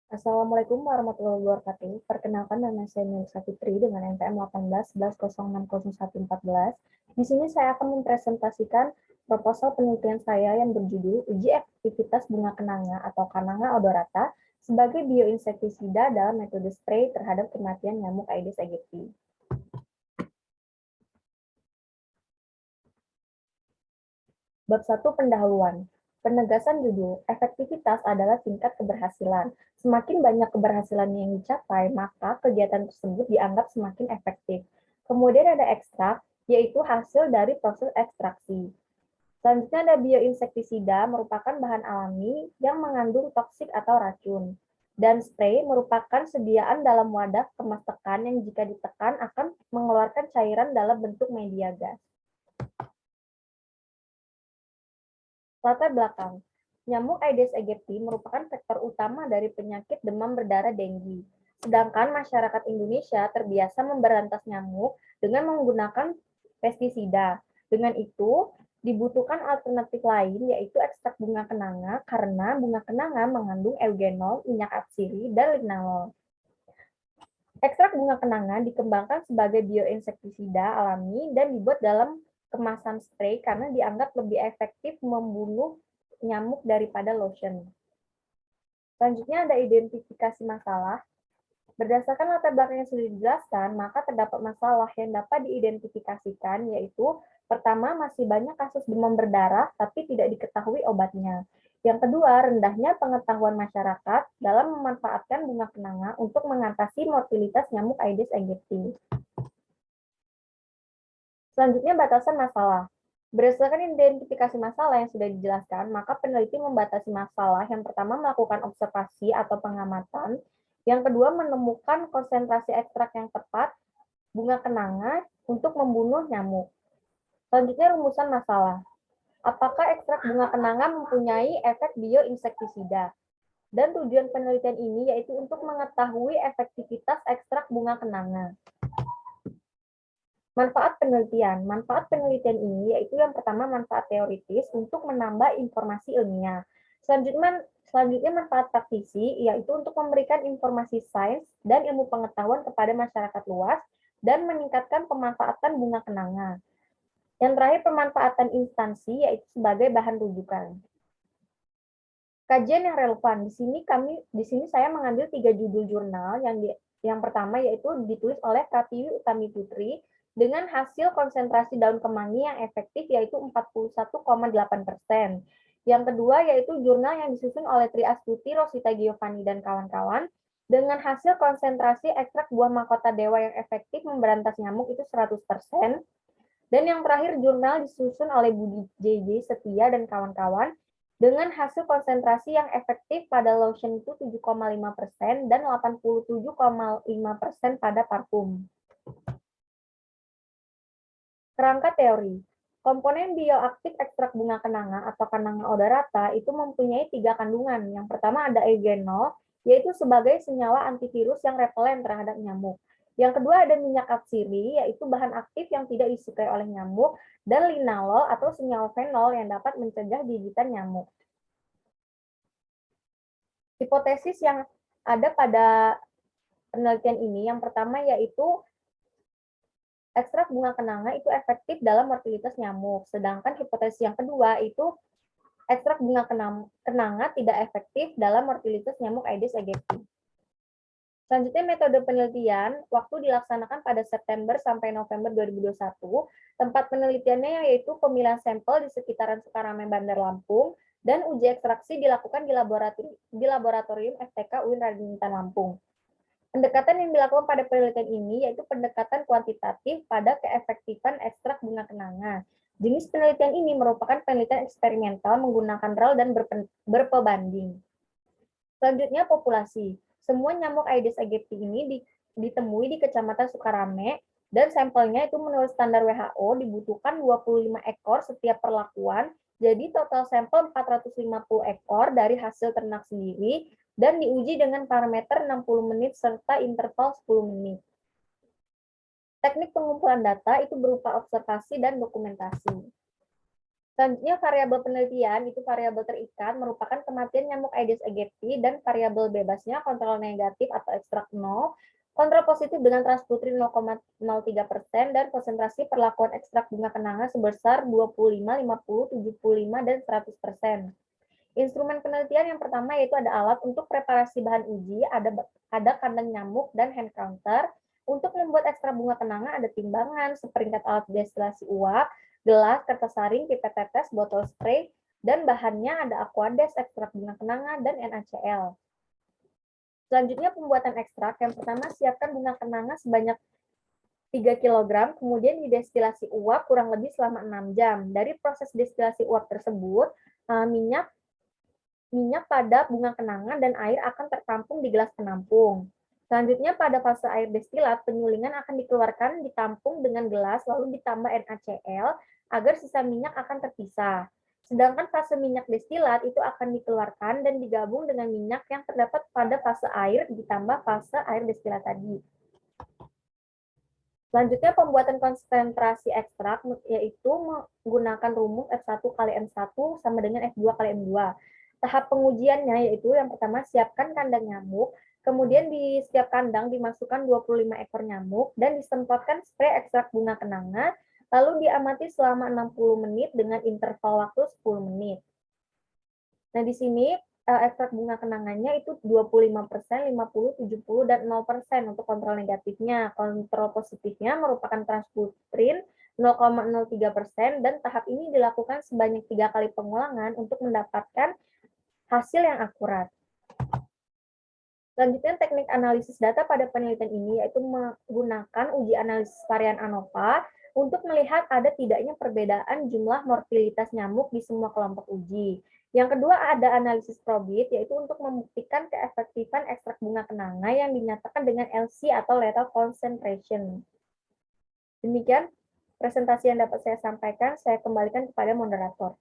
Assalamualaikum warahmatullahi wabarakatuh. Perkenalkan nama saya Melisa Fitri dengan NPM 18 11 Di sini saya akan mempresentasikan proposal penelitian saya yang berjudul Uji Efektivitas Bunga Kenanga atau Cananga odorata sebagai bioinsektisida dalam metode spray terhadap kematian nyamuk Aedes aegypti. Bab 1 pendahuluan. Penegasan judul, efektivitas adalah tingkat keberhasilan. Semakin banyak keberhasilan yang dicapai, maka kegiatan tersebut dianggap semakin efektif. Kemudian ada ekstrak, yaitu hasil dari proses ekstraksi. Selanjutnya ada bioinsektisida, merupakan bahan alami yang mengandung toksik atau racun. Dan spray merupakan sediaan dalam wadah kemas tekan yang jika ditekan akan mengeluarkan cairan dalam bentuk media gas. Latar belakang. Nyamuk Aedes aegypti merupakan faktor utama dari penyakit demam berdarah Dengue. Sedangkan masyarakat Indonesia terbiasa memberantas nyamuk dengan menggunakan pestisida. Dengan itu, dibutuhkan alternatif lain yaitu ekstrak bunga kenanga karena bunga kenanga mengandung eugenol, minyak atsiri, dan linalol. Ekstrak bunga kenanga dikembangkan sebagai bioinsektisida alami dan dibuat dalam kemasan spray karena dianggap lebih efektif membunuh nyamuk daripada lotion. Selanjutnya ada identifikasi masalah. Berdasarkan latar belakang yang sudah dijelaskan, maka terdapat masalah yang dapat diidentifikasikan, yaitu pertama, masih banyak kasus demam berdarah tapi tidak diketahui obatnya. Yang kedua, rendahnya pengetahuan masyarakat dalam memanfaatkan bunga kenanga untuk mengatasi mortalitas nyamuk Aedes aegypti. Selanjutnya, batasan masalah. Berdasarkan identifikasi masalah yang sudah dijelaskan, maka peneliti membatasi masalah yang pertama melakukan observasi atau pengamatan, yang kedua menemukan konsentrasi ekstrak yang tepat bunga kenanga untuk membunuh nyamuk. Selanjutnya rumusan masalah. Apakah ekstrak bunga kenanga mempunyai efek bioinsektisida? Dan tujuan penelitian ini yaitu untuk mengetahui efektivitas ekstrak bunga kenanga. Manfaat penelitian. Manfaat penelitian ini yaitu yang pertama manfaat teoritis untuk menambah informasi ilmiah. Selanjutnya manfaat praktisi yaitu untuk memberikan informasi sains dan ilmu pengetahuan kepada masyarakat luas dan meningkatkan pemanfaatan bunga kenanga. Yang terakhir pemanfaatan instansi yaitu sebagai bahan rujukan. Kajian yang relevan. Di sini saya mengambil 3 judul jurnal yang pertama yaitu ditulis oleh Pratiwi Utami Putri dengan hasil konsentrasi daun kemangi yang efektif yaitu 41,8%. Yang kedua yaitu jurnal yang disusun oleh Tri Astuti, Rosita Giovanni, dan kawan-kawan dengan hasil konsentrasi ekstrak buah mahkota dewa yang efektif memberantas nyamuk itu 100%. Dan yang terakhir jurnal disusun oleh Budi JJ Setia dan kawan-kawan dengan hasil konsentrasi yang efektif pada lotion itu 7,5% dan 87,5% pada parfum. Kerangka teori. Komponen bioaktif ekstrak bunga kenanga atau Cananga odorata itu mempunyai 3 kandungan. Yang pertama ada eugenol, yaitu sebagai senyawa antivirus yang repelen terhadap nyamuk. Yang kedua ada minyak atsiri, yaitu bahan aktif yang tidak disukai oleh nyamuk, dan linalol atau senyawa fenol yang dapat mencegah gigitan nyamuk. Hipotesis yang ada pada penelitian ini, yang pertama yaitu ekstrak bunga kenanga itu efektif dalam mortalitas nyamuk. Sedangkan hipotesis yang kedua itu ekstrak bunga kenanga tidak efektif dalam mortalitas nyamuk Aedes aegypti. Selanjutnya metode penelitian, waktu dilaksanakan pada September sampai November 2021, tempat penelitiannya yaitu pemilihan sampel di sekitaran Sukarame, Bandar Lampung, dan uji ekstraksi dilakukan di laboratorium FTK UIN Raden Intan Lampung. Pendekatan yang dilakukan pada penelitian ini yaitu pendekatan kuantitatif pada keefektifan ekstrak bunga kenanga. Jenis penelitian ini merupakan penelitian eksperimental menggunakan rel dan berpebanding. Selanjutnya populasi. Semua nyamuk Aedes aegypti ini ditemui di Kecamatan Sukarame dan sampelnya itu menurut standar WHO dibutuhkan 25 ekor setiap perlakuan. Jadi total sampel 450 ekor dari hasil ternak sendiri dan diuji dengan parameter 60 menit serta interval 10 menit. Teknik pengumpulan data itu berupa observasi dan dokumentasi. Selanjutnya, variabel penelitian itu variabel terikat merupakan kematian nyamuk Aedes aegypti dan variabel bebasnya kontrol negatif atau ekstrak 0, kontrol positif dengan transputrin 0,03% dan konsentrasi perlakuan ekstrak bunga kenanga sebesar 25, 50, 75, dan 100%. Instrumen penelitian yang pertama yaitu ada alat untuk preparasi bahan uji, ada kandang nyamuk dan hand counter. Untuk membuat ekstrak bunga kenanga ada timbangan, seperangkat alat destilasi uap, gelas, kertas saring, pipet tetes, botol spray, dan bahannya ada aquades, ekstrak bunga kenanga, dan NaCl. Selanjutnya pembuatan ekstrak. Yang pertama, siapkan bunga kenanga sebanyak 3 kg, kemudian didestilasi uap kurang lebih selama 6 jam. Dari proses destilasi uap tersebut, minyak pada bunga kenanga dan air akan tertampung di gelas penampung. Selanjutnya pada fase air destilat, penyulingan akan dikeluarkan, ditampung dengan gelas, lalu ditambah NaCl agar sisa minyak akan terpisah. Sedangkan fase minyak destilat itu akan dikeluarkan dan digabung dengan minyak yang terdapat pada fase air ditambah fase air destilat tadi. Selanjutnya pembuatan konsentrasi ekstrak yaitu menggunakan rumus F1 kali M1 sama dengan F2 kali M2. Tahap pengujiannya yaitu yang pertama siapkan kandang nyamuk, kemudian di setiap kandang dimasukkan 25 ekor nyamuk dan disemprotkan spray ekstrak bunga kenanga, lalu diamati selama 60 menit dengan interval waktu 10 menit. Nah, di sini ekstrak bunga kenangannya itu 25%, 50%, 70%, dan 0% untuk kontrol negatifnya. Kontrol positifnya merupakan transputrin 0,03% dan tahap ini dilakukan sebanyak 3 kali pengulangan untuk mendapatkan hasil yang akurat. Selanjutnya, teknik analisis data pada penelitian ini yaitu menggunakan uji analisis varian ANOVA untuk melihat ada tidaknya perbedaan jumlah mortalitas nyamuk di semua kelompok uji. Yang kedua ada analisis probit, yaitu untuk membuktikan keefektifan ekstrak bunga kenanga yang dinyatakan dengan LC atau lethal concentration. Demikian presentasi yang dapat saya sampaikan, saya kembalikan kepada moderator.